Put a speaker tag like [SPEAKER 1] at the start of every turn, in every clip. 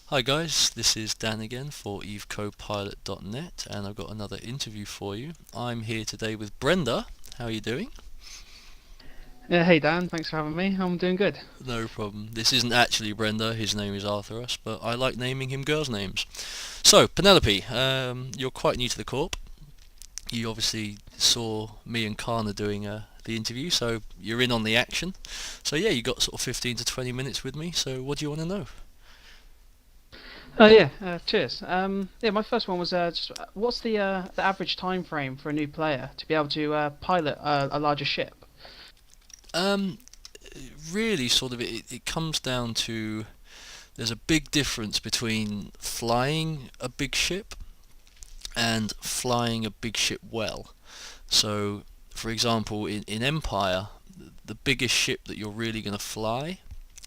[SPEAKER 1] Hi guys, this is Dan again for EvECoPilot.net, and I've got another interview for you. I'm here today with Brenda. How are you doing?
[SPEAKER 2] Yeah, hey Dan, thanks for having me. I'm doing good.
[SPEAKER 1] No problem. This isn't actually Brenda, his name is Artheros, but I like naming him girls' names. So, Penelope, you're quite new to the Corp. You obviously saw me and Kana doing the interview, so you're in on the action. So yeah, you got sort of 15 to 20 minutes with me, so what do you want to know?
[SPEAKER 2] Oh yeah, cheers. Yeah, my first one was just what's the average time frame for a new player to be able to pilot a larger ship?
[SPEAKER 1] Um, Really, sort of, it comes down to there's a big difference between flying a big ship and flying a big ship well. So, for example, in Empire, the biggest ship that you're really going to fly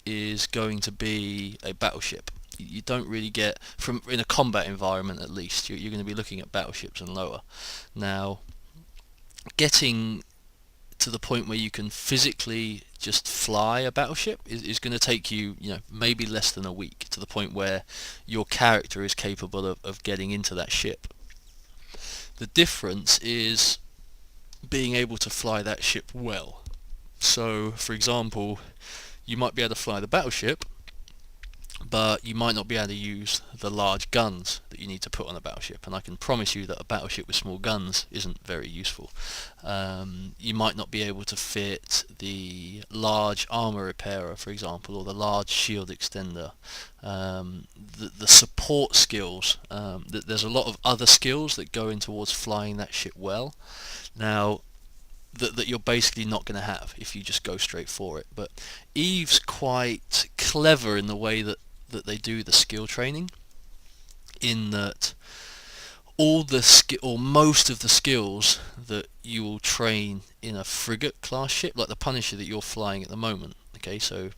[SPEAKER 1] is going to be a battleship. You don't really get, from in a combat environment at least, you're going to be looking at battleships and lower. Now, getting to the point where you can physically just fly a battleship is going to take you, maybe less than a week to the point where your character is capable of getting into that ship. The difference is being able to fly that ship well. So, for example, you might be able to fly the battleship, but you might not be able to use the large guns that you need to put on a battleship. And I can promise you that a battleship with small guns isn't very useful. You might not be able to fit the armor repairer, for example, or the large shield extender. The support skills. There's a lot of other skills that go in towards flying that ship well. Now, that you're basically not going to have if you just go straight for it. But Eve's quite clever in the way that they do the skill training, in that or most of the skills that you will train in a frigate class ship, like the Punisher that you're flying at the moment. Okay, so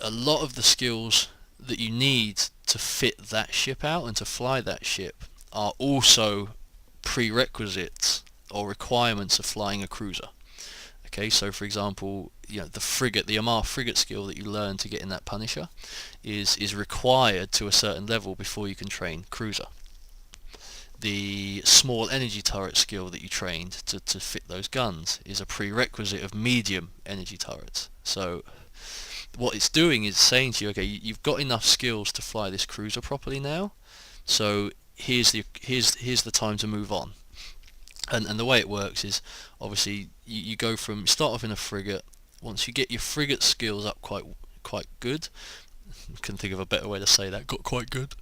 [SPEAKER 1] a lot of the skills that you need to fit that ship out and to fly that ship are also prerequisites or requirements of flying a cruiser. Okay, so for example, the Amar frigate skill that you learn to get in that Punisher is required to a certain level before you can train cruiser. The small energy turret skill that you trained to fit those guns is a prerequisite of medium energy turrets. So what it's doing is saying to you, okay, you've got enough skills to fly this cruiser properly now, so here's the time to move on. And the way it works is, obviously, you go from start off in a frigate. Once you get your frigate skills up quite good, can think of a better way to say that, got quite good,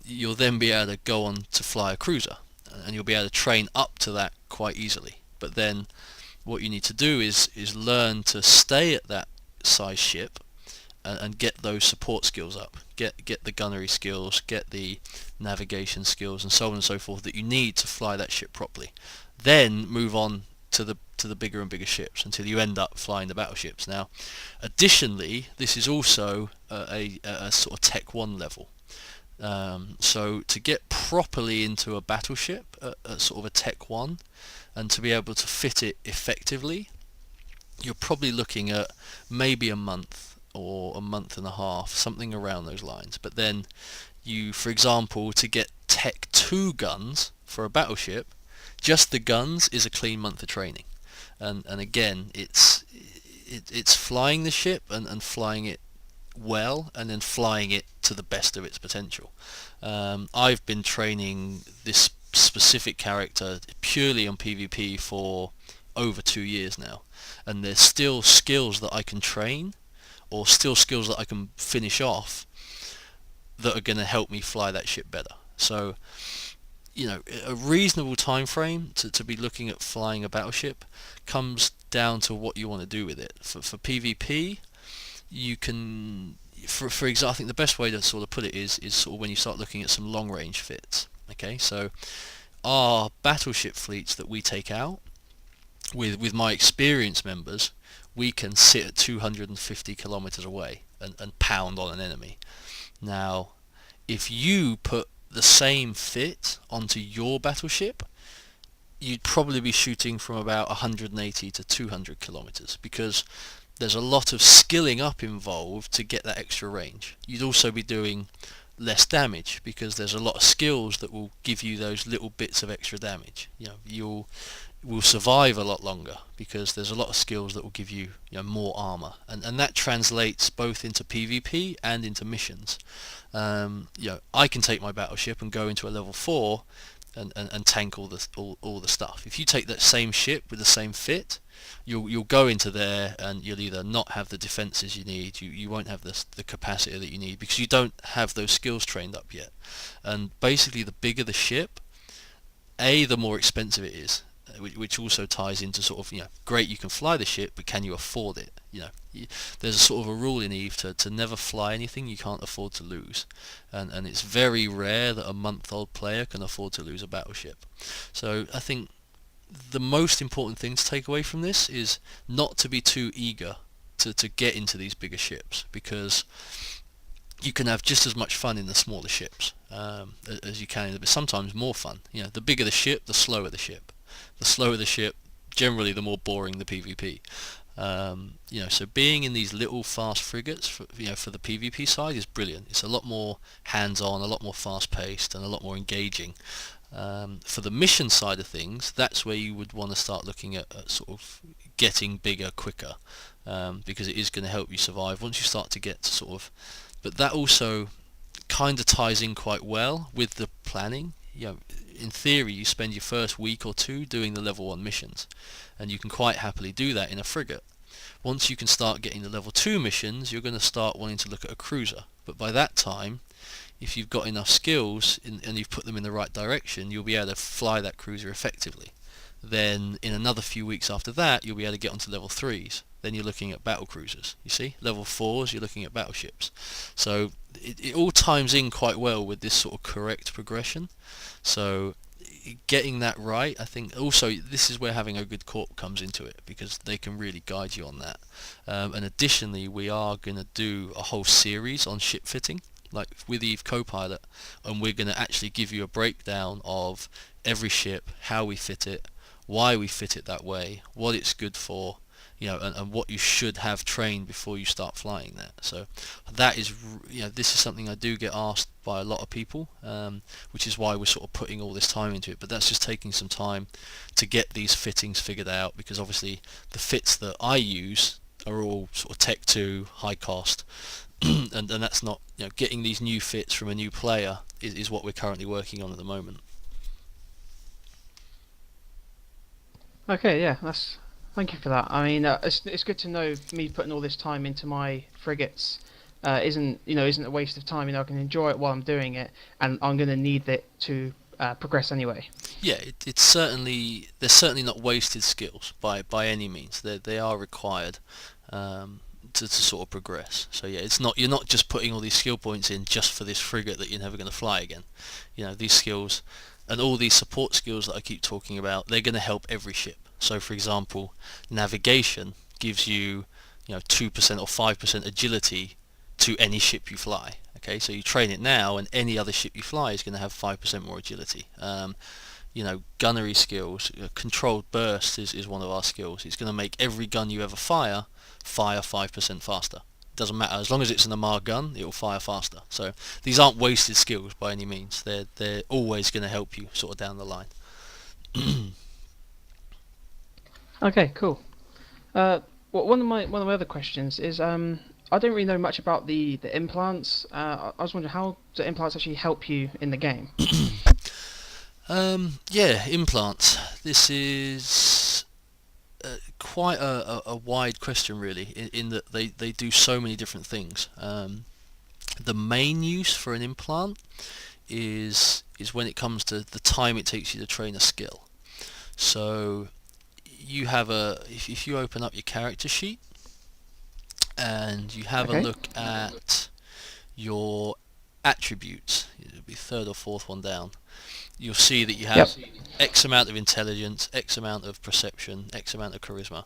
[SPEAKER 1] you'll then be able to go on to fly a cruiser, and you'll be able to train up to that quite easily. But then what you need to do is learn to stay at that size ship and get those support skills up. Get the gunnery skills, get the navigation skills, and so on and so forth that you need to fly that ship properly. Then move on to the bigger and bigger ships until you end up flying the battleships. Now, additionally, this is also a sort of Tech 1 level. So to get properly into a battleship at sort of a Tech 1 and to be able to fit it effectively, you're probably looking at maybe a month or a month and a half, something around those lines. But then for example, to get Tech 2 guns for a battleship, just the guns is a clean month of training. And again, it's flying the ship and flying it well, and then flying it to the best of its potential. I've been training this specific character purely on PvP for over 2 years now, and there's still skills that I can train, or still skills that I can finish off, that are going to help me fly that ship better. So, a reasonable time frame to be looking at flying a battleship comes down to what you want to do with it. For PvP, you can, for example, I think the best way to sort of put it is sort of when you start looking at some long range fits. Okay, so our battleship fleets that we take out with my experienced members, we can sit at 250 kilometers away and pound on an enemy. Now, if you put the same fit onto your battleship, you'd probably be shooting from about 180 to 200 kilometers, because there's a lot of skilling up involved to get that extra range. You'd also be doing less damage because there's a lot of skills that will give you those little bits of extra damage. You'll will survive a lot longer because there's a lot of skills that will give you, more armor, and that translates both into PvP and into missions. I can take my battleship and go into a level 4 and tank all the stuff. If you take that same ship with the same fit, you'll go into there and you'll either not have the defenses you need, you won't have the capacity that you need because you don't have those skills trained up yet. And basically, the bigger the ship, the more expensive it is, which also ties into sort of, great, you can fly the ship, but can you afford it? There's a sort of a rule in EvE to never fly anything you can't afford to lose, and it's very rare that a month-old player can afford to lose a battleship. So I think the most important thing to take away from this is not to be too eager to get into these bigger ships, because you can have just as much fun in the smaller ships as you can in but sometimes more fun. The bigger the ship, the slower the ship. The slower the ship, generally the more boring the PvP. So being in these little fast frigates for the PvP side is brilliant. It's a lot more hands-on, a lot more fast-paced, and a lot more engaging. For the mission side of things, that's where you would want to start looking at sort of getting bigger quicker, because it is going to help you survive once you start to get to sort of. But that also kind of ties in quite well with the planning. In theory, you spend your first week or two doing the level 1 missions, and you can quite happily do that in a frigate. Once you can start getting the level 2 missions, you're going to start wanting to look at a cruiser. But by that time, if you've got enough skills and you've put them in the right direction, you'll be able to fly that cruiser effectively. Then in another few weeks after that, you'll be able to get onto level 3s. Then you're looking at battle cruisers. You see, level 4s, you're looking at battleships. So it all times in quite well with this sort of correct progression. So getting that right, I think also this is where having a good corp comes into it, because they can really guide you on that. And additionally, we are going to do a whole series on ship fitting, like with EvECoPilot, and we're going to actually give you a breakdown of every ship, how we fit it, why we fit it that way, what it's good for, and what you should have trained before you start flying that. So that is, this is something I do get asked by a lot of people, which is why we're sort of putting all this time into it. But that's just taking some time to get these fittings figured out, because obviously the fits that I use are all sort of Tech 2, high cost, and that's not, getting these new fits from a new player is what we're currently working on at the moment.
[SPEAKER 2] Okay, yeah, thank you for that. I mean, it's good to know me putting all this time into my frigates isn't a waste of time. I can enjoy it while I'm doing it, and I'm going to need it to progress anyway.
[SPEAKER 1] Yeah, it's certainly, they're certainly not wasted skills by any means. They are required to sort of progress. So yeah, you're not just putting all these skill points in just for this frigate that you're never going to fly again. These skills and all these support skills that I keep talking about, they're going to help every ship. So for example, navigation gives you 2% or 5% agility to any ship you fly. Okay, so you train it now, and any other ship you fly is going to have 5% more agility. Gunnery skills, controlled burst is one of our skills. It's going to make every gun you ever fire 5% faster. Doesn't matter, as long as it's an Amar gun, it will fire faster. So these aren't wasted skills by any means. They're always going to help you sort of down the line.
[SPEAKER 2] Okay, cool. One of my other questions is I don't really know much about the implants. I was wondering, how do implants actually help you in the game?
[SPEAKER 1] Yeah, implants. This is quite a wide question, really, in that they do so many different things. The main use for an implant is when it comes to the time it takes you to train a skill. So you have if you open up your character sheet and you have a look at your attributes, it'll be third or fourth one down, you'll see that you have X amount of intelligence, X amount of perception, X amount of charisma.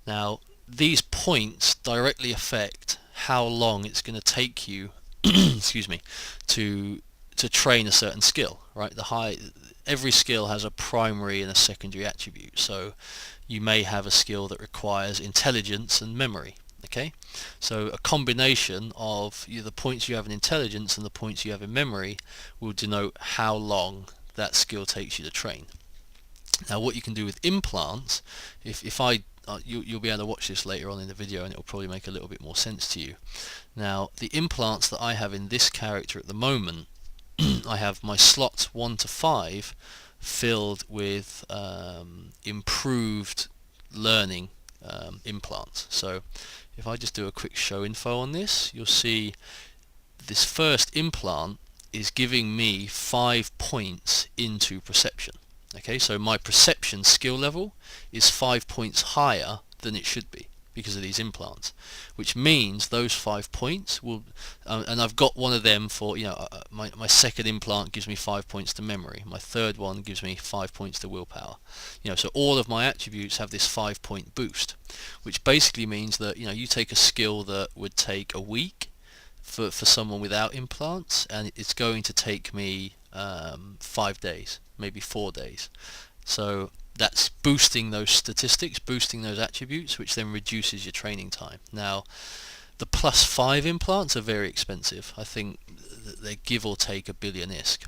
[SPEAKER 1] Now, these points directly affect how long it's going to take you excuse me, to train a certain skill, right? Every skill has a primary and a secondary attribute. So you may have a skill that requires intelligence and memory, Okay, so a combination of the points you have in intelligence and the points you have in memory will denote how long that skill takes you to train. Now what you can do with implants, if I you'll be able to watch this later on in the video and it will probably make a little bit more sense to you. Now the implants that I have in this character at the moment, I have my slots 1 to 5 filled with improved learning implants. So if I just do a quick show info on this, you'll see this first implant is giving me 5 points into perception. Okay, so my perception skill level is 5 points higher than it should be because of these implants, which means those 5 points will, and I've got one of them for, my second implant gives me 5 points to memory, my third one gives me 5 points to willpower, so all of my attributes have this 5-point boost, which basically means that, you take a skill that would take a week for someone without implants, and it's going to take me 5 days, maybe 4 days. So that's boosting those statistics, boosting those attributes, which then reduces your training time. Now, the +5 implants are very expensive. I think they give or take $1 billion ISK.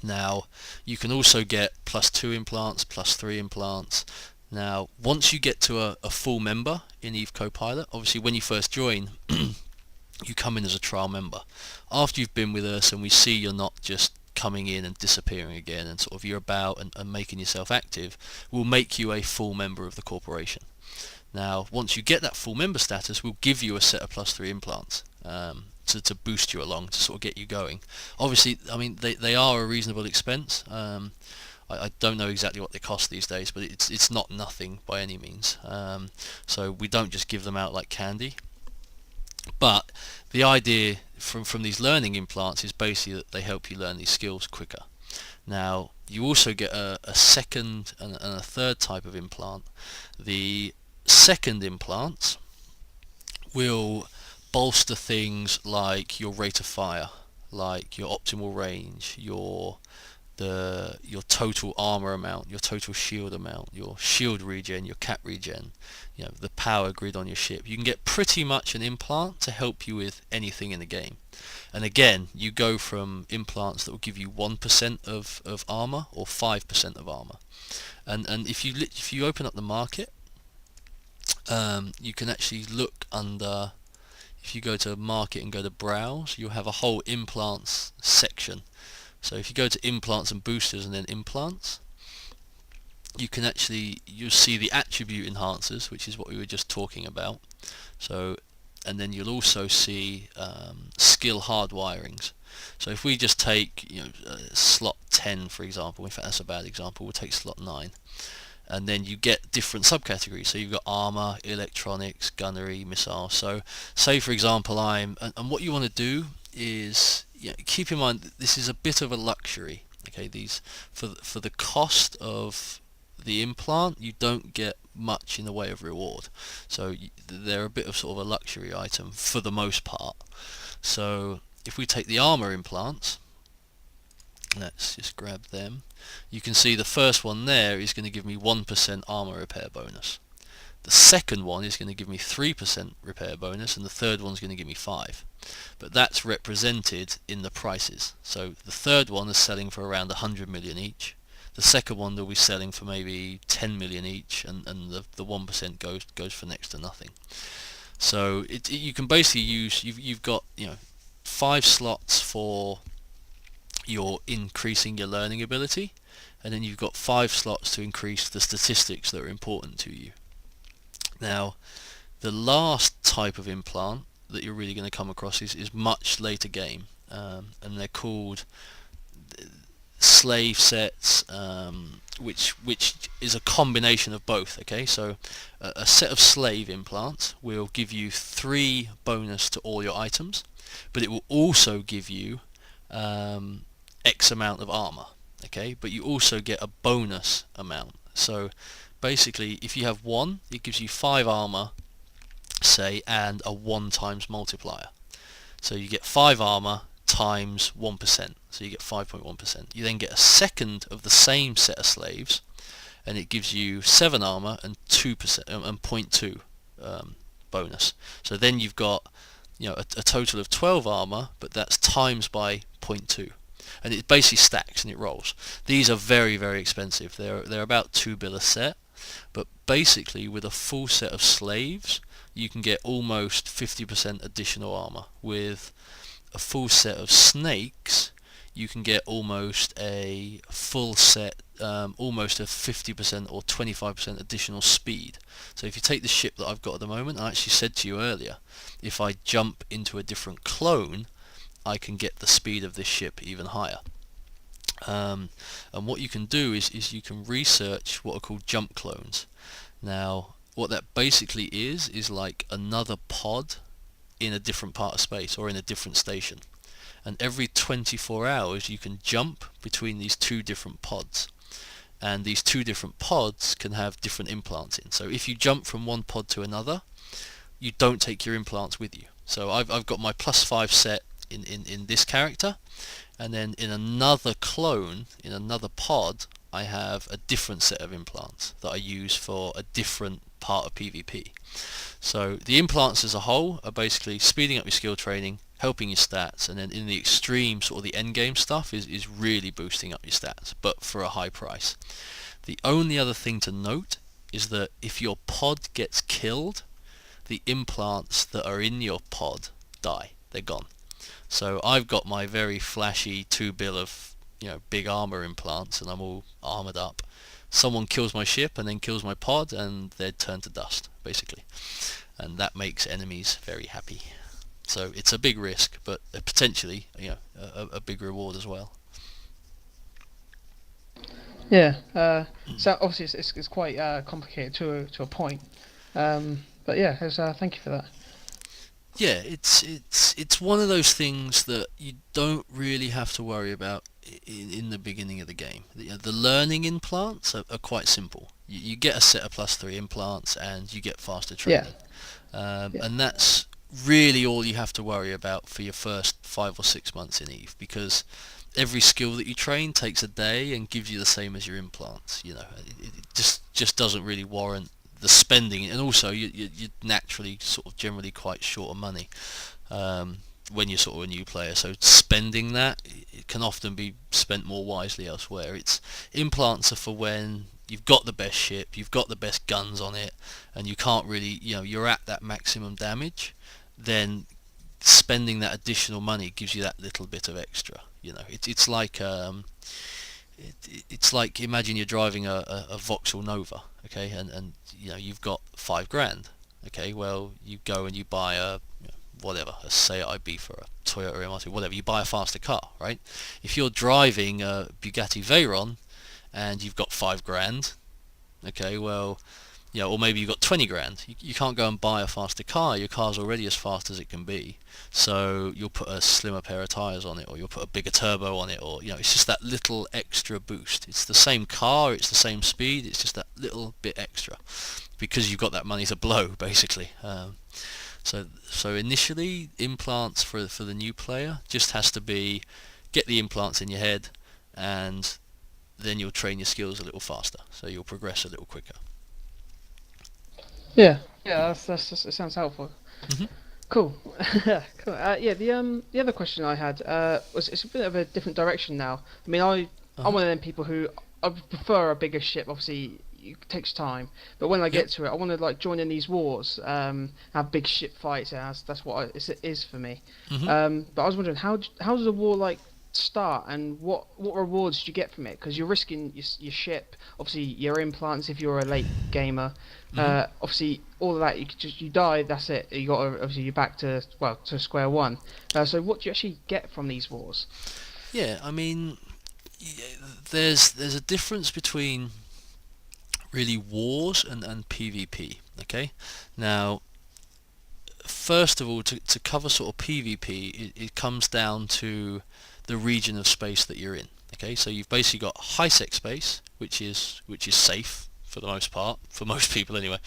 [SPEAKER 1] Now, you can also get +2 implants, +3 implants. Now, once you get to a full member in EvECoPilot, obviously when you first join, you come in as a trial member. After you've been with us and we see you're not just coming in and disappearing again and sort of you're about and making yourself active, we'll make you a full member of the corporation. Now once you get that full member status, we'll give you a set of +3 implants to boost you along, to sort of get you going. Obviously, I mean, they are a reasonable expense. I don't know exactly what they cost these days, but it's not nothing by any means. So we don't just give them out like candy. But the idea from these learning implants is basically that they help you learn these skills quicker. Now you also get a second and a third type of implant. The second implants will bolster things like your rate of fire, like your optimal range, your total armor amount, your total shield amount, your shield regen, your cap regen, the power grid on your ship. You can get pretty much an implant to help you with anything in the game. And again, you go from implants that will give you 1% of armor or 5% of armor. And if you open up the market, you can actually look under. If you go to market and go to browse, you'll have a whole implants section. So if you go to implants and boosters and then implants, you'll see the attribute enhancers, which is what we were just talking about. So, and then you'll also see skill hardwirings. So if we just take slot 10 for example, in fact that's a bad example, we'll take slot 9. And then you get different subcategories. So you've got armor, electronics, gunnery, missile. So say for example and what you want to do is, keep in mind this is a bit of a luxury. Okay, these for the cost of the implant, you don't get much in the way of reward. So they're a bit of sort of a luxury item for the most part. So if we take the armor implants, let's just grab them. You can see the first one there is going to give me 1% armor repair bonus. The second one is going to give me 3% repair bonus, and the third one is going to give me 5. But that's represented in the prices. So the third one is selling for around 100 million each. The second one they'll be selling for maybe 10 million each, and the 1% goes for next to nothing. So you can basically use, you've got 5 slots for your increasing your learning ability, and then you've got 5 slots to increase the statistics that are important to you. Now the last type of implant that you're really going to come across is much later game, and they're called slave sets, which is a combination of both. Okay, so a set of slave implants will give you 3 bonus to all your items, but it will also give you X amount of armor. Okay, but you also get a bonus amount. So basically if you have 1, it gives you 5 armor, say, and a 1 times multiplier. So you get 5 armor times 1%, so you get 5.1%. You then get a second of the same set of slaves, and it gives you 7 armor and 2% and 0.2 bonus. So then you've got a total of 12 armor, but that's times by zero point 0.2, and it basically stacks and it rolls. These are very, very expensive. They're about 2 bill a set, but basically with a full set of slaves you can get almost 50% additional armor. With a full set of snakes you can get almost a full set, almost a 50% or 25% additional speed. So if you take the ship that I've got at the moment, I actually said to you earlier, if I jump into a different clone, I can get the speed of this ship even higher. And what you can do is you can research what are called jump clones. Now, what that basically is like another pod in a different part of space or in a different station. And every 24 hours you can jump between these two different pods, and these two different pods can have different implants in. So if you jump from one pod to another, you don't take your implants with you. So I've got my +5 set in this character, and then in another clone, in another pod, I have a different set of implants that I use for a different part of PvP. So the implants as a whole are basically speeding up your skill training, helping your stats, and then in the extreme sort of the end game stuff is really boosting up your stats, but for a high price. The only other thing to note is that if your pod gets killed, the implants that are in your pod die. They're gone. So I've got my very flashy 2 bill of big armor implants, and I'm all armored up. Someone kills my ship and then kills my pod, and they're turned to dust, basically. And that makes enemies very happy. So it's a big risk, but potentially, a big reward as well.
[SPEAKER 2] Yeah. So obviously it's quite complicated to a point. But yeah, thank you for that.
[SPEAKER 1] Yeah, it's one of those things that you don't really have to worry about in the beginning of the game. The learning implants are quite simple. You get a set of +3 implants and you get faster training.
[SPEAKER 2] Yeah.
[SPEAKER 1] And that's really all you have to worry about for your first 5 or 6 months in EvE, because every skill that you train takes a day and gives you the same as your implants. It just doesn't really warrant the spending, and also you're naturally sort of generally quite short of money when you're sort of a new player, so spending that, it can often be spent more wisely elsewhere. Implants are for when you've got the best ship, you've got the best guns on it, and you can't really, you're at that maximum damage. Then spending that additional money gives you that little bit of extra. It's like it's like, imagine you're driving a Vauxhall Nova, okay, and you've got $5,000, okay. Well, you go and you buy a Seat Ibiza, a Toyota MR2, whatever. You buy a faster car, right? If you're driving a Bugatti Veyron and you've got $5,000, okay, well, or maybe you've got 20 grand. You can't go and buy a faster car. Your car's already as fast as it can be. So you'll put a slimmer pair of tyres on it, or you'll put a bigger turbo on it, or it's just that little extra boost. It's the same car, it's the same speed, it's just that little bit extra because you've got that money to blow, basically. So initially, implants for the new player just has to be get the implants in your head, and then you'll train your skills a little faster, so you'll progress a little quicker.
[SPEAKER 2] Yeah, that sounds helpful.
[SPEAKER 1] Mm-hmm.
[SPEAKER 2] Cool. Cool. Yeah, the other question I had was, it's a bit of a different direction now. I mean, I'm one of them people who I prefer a bigger ship. Obviously, it takes time, but when I get to it, I want to join in these wars, have big ship fights, and that's what it is for me.
[SPEAKER 1] Mm-hmm.
[SPEAKER 2] But I was wondering, how does a war start, and what rewards do you get from it? Because you're risking your ship, obviously your implants if you're a late gamer.
[SPEAKER 1] Mm-hmm.
[SPEAKER 2] Obviously all of that, you die, that's it. You got obviously you're back to square one. So what do you actually get from these wars?
[SPEAKER 1] Yeah, I mean, there's a difference between really wars and PvP. Okay, now first of all, to cover sort of PvP, it comes down to the region of space that you're in. Okay, so you've basically got high-sec space, which is safe for the most part, for most people anyway.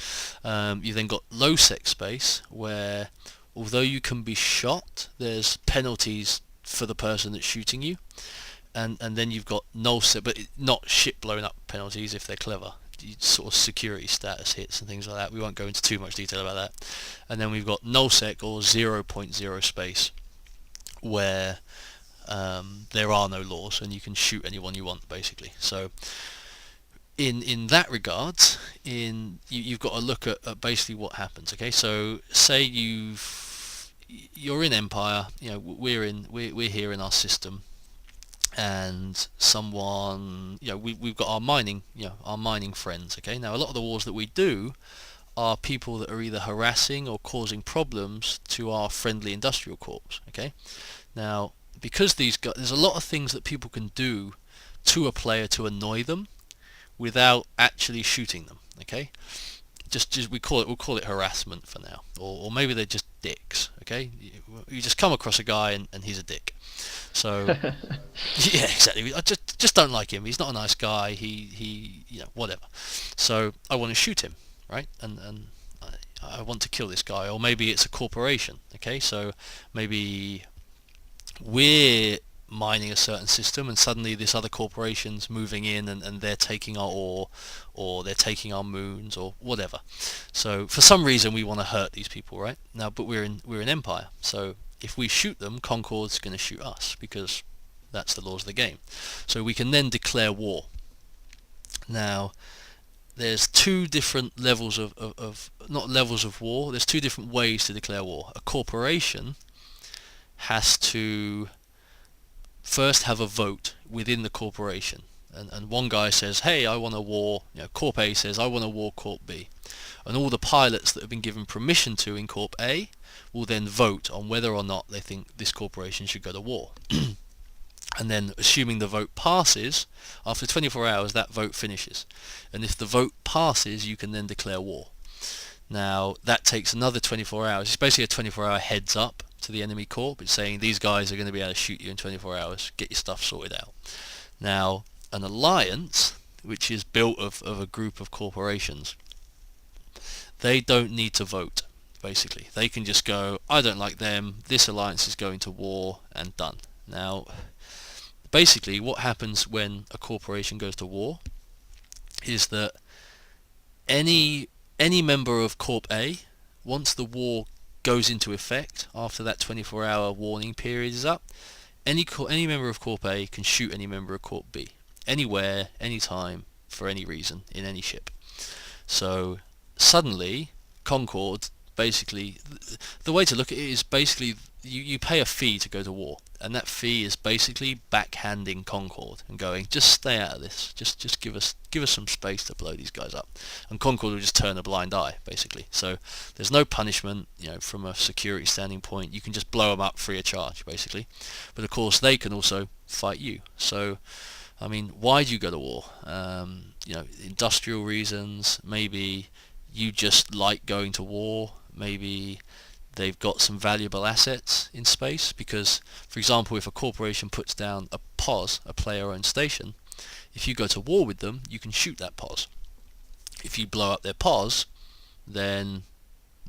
[SPEAKER 1] You've then got low-sec space, where although you can be shot, there's penalties for the person that's shooting you, and then you've got null-sec, but not ship blown up penalties if they're clever. sort of security status hits and things like that. We won't go into too much detail about that. And then we've got nullsec or 0.0 space, where there are no laws and you can shoot anyone you want, basically. So in that regard, you've got to look at basically what happens. Okay, so say you're in Empire, we're here in our system, and someone, we've got our mining, our mining friends. Okay, now a lot of the wars that we do are people that are either harassing or causing problems to our friendly industrial corps. Okay, now because these guys, there's a lot of things that people can do to a player to annoy them without actually shooting them. Okay, just we'll call it harassment for now, or maybe they're just dicks. Okay, you just come across a guy and he's a dick. So yeah, exactly. I just don't like him. He's not a nice guy. He whatever. So I want to shoot him, right? And I want to kill this guy. Or maybe it's a corporation. Okay, so maybe we're mining a certain system and suddenly this other corporation's moving in and they're taking our ore, or they're taking our moons, or whatever. So for some reason we want to hurt these people, right? Now, but we're in Empire, so if we shoot them, Concord's going to shoot us, because that's the laws of the game. So we can then declare war. Now there's two different levels of not levels of war, there's two different ways to declare war. A corporation has to first have a vote within the corporation, and one guy says, hey, I want a war, Corp A says, I want a war Corp B, and all the pilots that have been given permission to in Corp A will then vote on whether or not they think this corporation should go to war. And then, assuming the vote passes, after 24 hours that vote finishes, and if the vote passes you can then declare war. Now that takes another 24 hours. It's basically a 24-hour heads up to the enemy corp. It's saying these guys are going to be able to shoot you in 24 hours. Get your stuff sorted out. Now, an alliance, which is built of a group of corporations, they don't need to vote, basically. They can just go, I don't like them, this alliance is going to war, and done. Now, basically what happens when a corporation goes to war is that any member of Corp A, once the war goes into effect, after that 24-hour warning period is up, any member of Corp A can shoot any member of Corp B, anywhere, anytime, for any reason, in any ship. So suddenly, Concord, basically, the way to look at it is basically you pay a fee to go to war, and that fee is basically backhanding Concord and going, just stay out of this, just give us some space to blow these guys up, and Concord will just turn a blind eye, basically. So there's no punishment, from a security standing point. You can just blow them up free of charge, basically. But of course they can also fight you. So I mean, why do you go to war? Industrial reasons. Maybe you just like going to war. Maybe they've got some valuable assets in space, because, for example, if a corporation puts down a POS, a player-owned station, if you go to war with them, you can shoot that POS. If you blow up their POS, then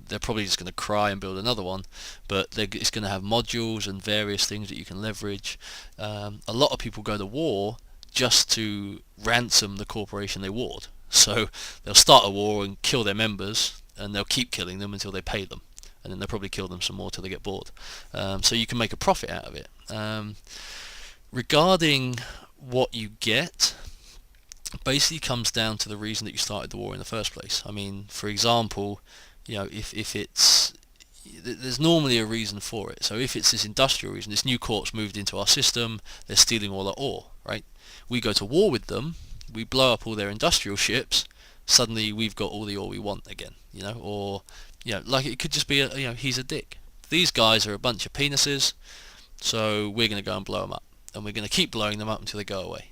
[SPEAKER 1] they're probably just going to cry and build another one, but it's going to have modules and various things that you can leverage. A lot of people go to war just to ransom the corporation they warred. So they'll start a war and kill their members, and they'll keep killing them until they pay them, and then they'll probably kill them some more till they get bored. So you can make a profit out of it. Regarding what you get, basically comes down to the reason that you started the war in the first place. I mean, for example, if it's, there's normally a reason for it. So if it's this industrial reason, this new corp's moved into our system, they're stealing all our ore, right? We go to war with them, we blow up all their industrial ships, suddenly we've got all the ore we want again, or like it could just be he's a dick. These guys are a bunch of penises, so we're going to go and blow them up, and we're going to keep blowing them up until they go away.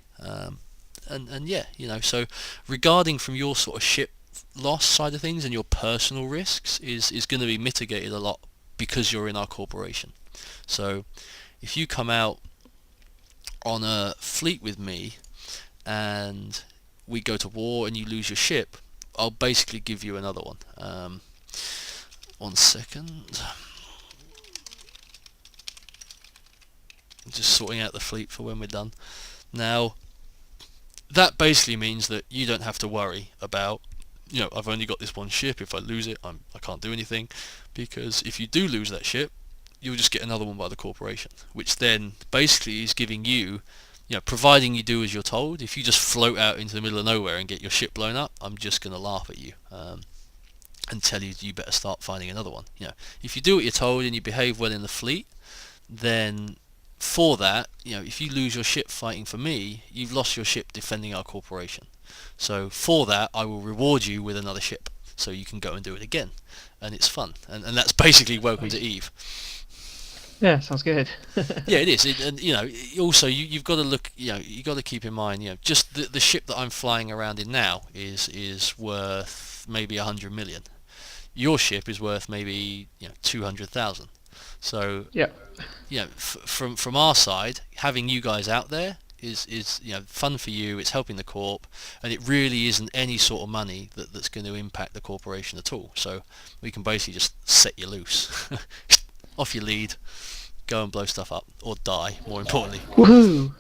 [SPEAKER 1] So regarding from your sort of ship loss side of things and your personal risks is going to be mitigated a lot because you're in our corporation. So if you come out on a fleet with me and we go to war and you lose your ship, I'll basically give you another one. 1 second. Just sorting out the fleet for when we're done. Now, that basically means that you don't have to worry about, I've only got this one ship. If I lose it, I can't do anything, because if you do lose that ship, you'll just get another one by the corporation, which then basically is giving you, providing you do as you're told. If you just float out into the middle of nowhere and get your ship blown up, I'm just going to laugh at you and tell you better start finding another one. If you do what you're told and you behave well in the fleet, then for that, if you lose your ship fighting for me, you've lost your ship defending our corporation. So for that, I will reward you with another ship, so you can go and do it again, and it's fun. And that's basically welcome to EvE.
[SPEAKER 2] Yeah, sounds good.
[SPEAKER 1] Yeah, it is. And also you've got to look. You've got to keep in mind. Just the ship that I'm flying around in now is worth maybe 100 million. Your ship is worth maybe 200,000. So
[SPEAKER 2] yeah,
[SPEAKER 1] from our side, having you guys out there is fun for you. It's helping the corp, and it really isn't any sort of money that's going to impact the corporation at all. So we can basically just set you loose, off your lead, go and blow stuff up or die. More importantly,
[SPEAKER 2] woohoo!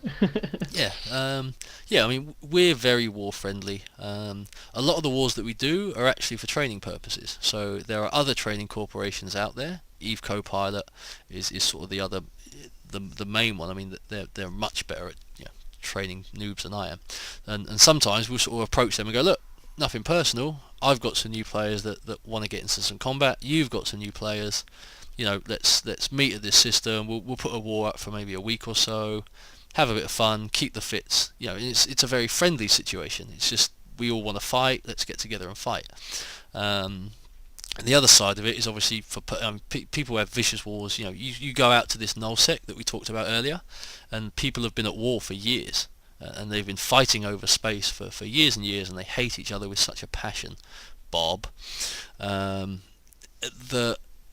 [SPEAKER 1] I mean, we're very war friendly. A lot of the wars that we do are actually for training purposes. So there are other training corporations out there. EvECoPilot is sort of the main one. I mean, they're much better at training noobs than I am, and sometimes we'll sort of approach them and go, look, nothing personal. I've got some new players that want to get into some combat. You've got some new players. Let's meet at this system. We'll put a war up for maybe a week or so. Have a bit of fun. Keep the fits. It's a very friendly situation. It's just we all want to fight. Let's get together and fight. And the other side of it is obviously for people who have vicious wars. You go out to this nullsec that we talked about earlier, and people have been at war for years, and they've been fighting over space for years and years, and they hate each other with such a passion, Bob. And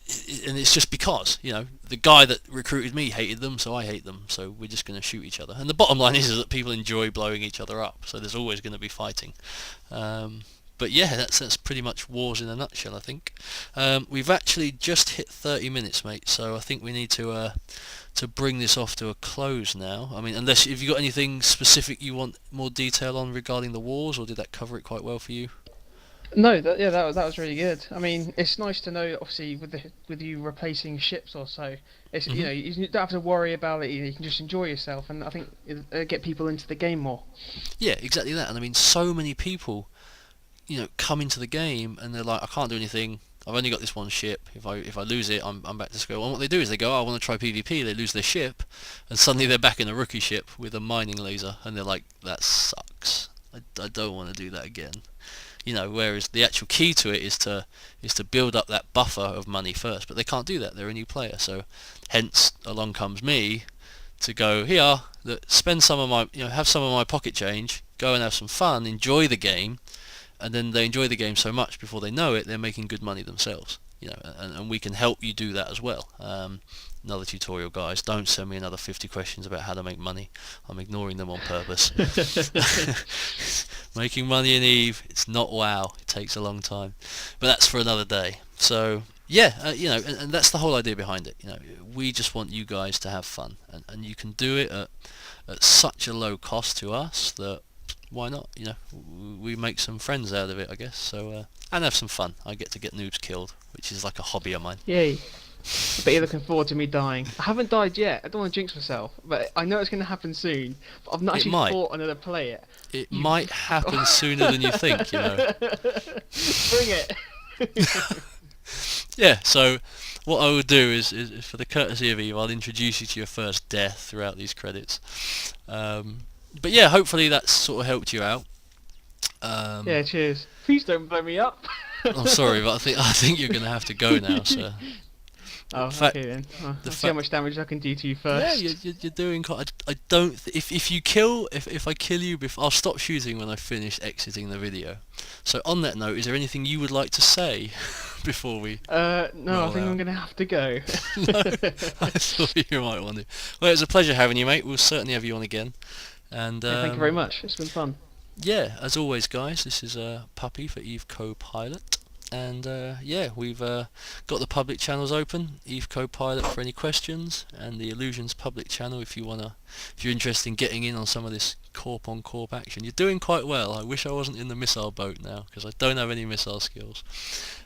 [SPEAKER 1] it's just because the guy that recruited me hated them, so I hate them. So we're just going to shoot each other. And the bottom line is that people enjoy blowing each other up. So there's always going to be fighting. But yeah, that's pretty much wars in a nutshell, I think. We've actually just hit 30 minutes, mate. So I think we need to bring this off to a close now. I mean, unless if you got anything specific you want more detail on regarding the wars, or did that cover it quite well for you?
[SPEAKER 2] No, that was really good. I mean, it's nice to know, obviously, with you replacing ships or so. It's you don't have to worry about it. You can just enjoy yourself, and I think get people into the game more.
[SPEAKER 1] Yeah, exactly that. And I mean, so many people come into the game and they're like, I can't do anything. I've only got this one ship. If I lose it, I'm back to square one. What they do is they go, I want to try PvP. They lose their ship, and suddenly they're back in a rookie ship with a mining laser, and they're like, that sucks. I don't want to do that again. Whereas the actual key to it is to build up that buffer of money first, but they can't do that. They're a new player, so hence along comes me to go here. Spend some of my, have some of my pocket change, go and have some fun, enjoy the game. And then they enjoy the game so much before they know it, they're making good money themselves. And we can help you do that as well. Another tutorial, guys. Don't send me another 50 questions about how to make money. I'm ignoring them on purpose. Making money in EvE, it's not WoW. It takes a long time, but that's for another day. So yeah, and that's the whole idea behind it. We just want you guys to have fun, and you can do it at such a low cost to us that. Why not? We make some friends out of it, I guess. So and have some fun. I get to get noobs killed, which is like a hobby of mine.
[SPEAKER 2] Yay! But you're looking forward to me dying. I haven't died yet. I don't want to jinx myself, but I know it's going to happen soon. But I've not actually fought another player.
[SPEAKER 1] It might happen sooner than you think.
[SPEAKER 2] Bring it.
[SPEAKER 1] Yeah. So what I would do is for the courtesy of EvE, I'll introduce you to your first death throughout these credits. But yeah, hopefully that's sort of helped you out.
[SPEAKER 2] Yeah, cheers. Please don't blow me up.
[SPEAKER 1] I'm sorry, but I think you're going to have to go now, sir.
[SPEAKER 2] Oh, okay then. Let's see how much damage I can do to you first.
[SPEAKER 1] Yeah, you're doing quite. I don't. If you kill, if I kill you, I'll stop shooting when I finish exiting the video. So on that note, is there anything you would like to say before we?
[SPEAKER 2] No, I think I'm going to have to go.
[SPEAKER 1] No, I thought you might want to. Well, it's a pleasure having you, mate. We'll certainly have you on again. And
[SPEAKER 2] yeah, thank you very much. It's been fun.
[SPEAKER 1] Yeah, as always, guys, this is Puppy for EvECoPilot, And yeah, we've got the public channels open, EvECoPilot for any questions, and the Illusions public channel if you're interested in getting in on some of this corp on corp action. You're doing quite well. I wish I wasn't in the missile boat now, because I don't have any missile skills.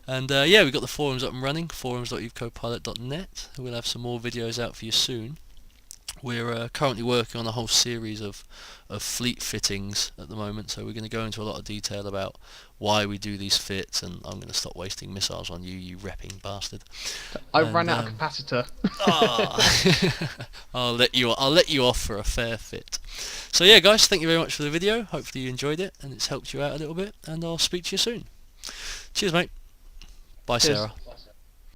[SPEAKER 1] And yeah, we've got the forums up and running, forums.evecopilot.net. We'll have some more videos out for you soon. We're currently working on a whole series of fleet fittings at the moment, so we're going to go into a lot of detail about why we do these fits, and I'm going to stop wasting missiles on you, you repping bastard.
[SPEAKER 2] I ran out of capacitor.
[SPEAKER 1] I'll let you off for a fair fit. So yeah, guys, thank you very much for the video. Hopefully you enjoyed it and it's helped you out a little bit, and I'll speak to you soon. Cheers, mate. Bye,
[SPEAKER 2] Cheers.
[SPEAKER 1] Sarah.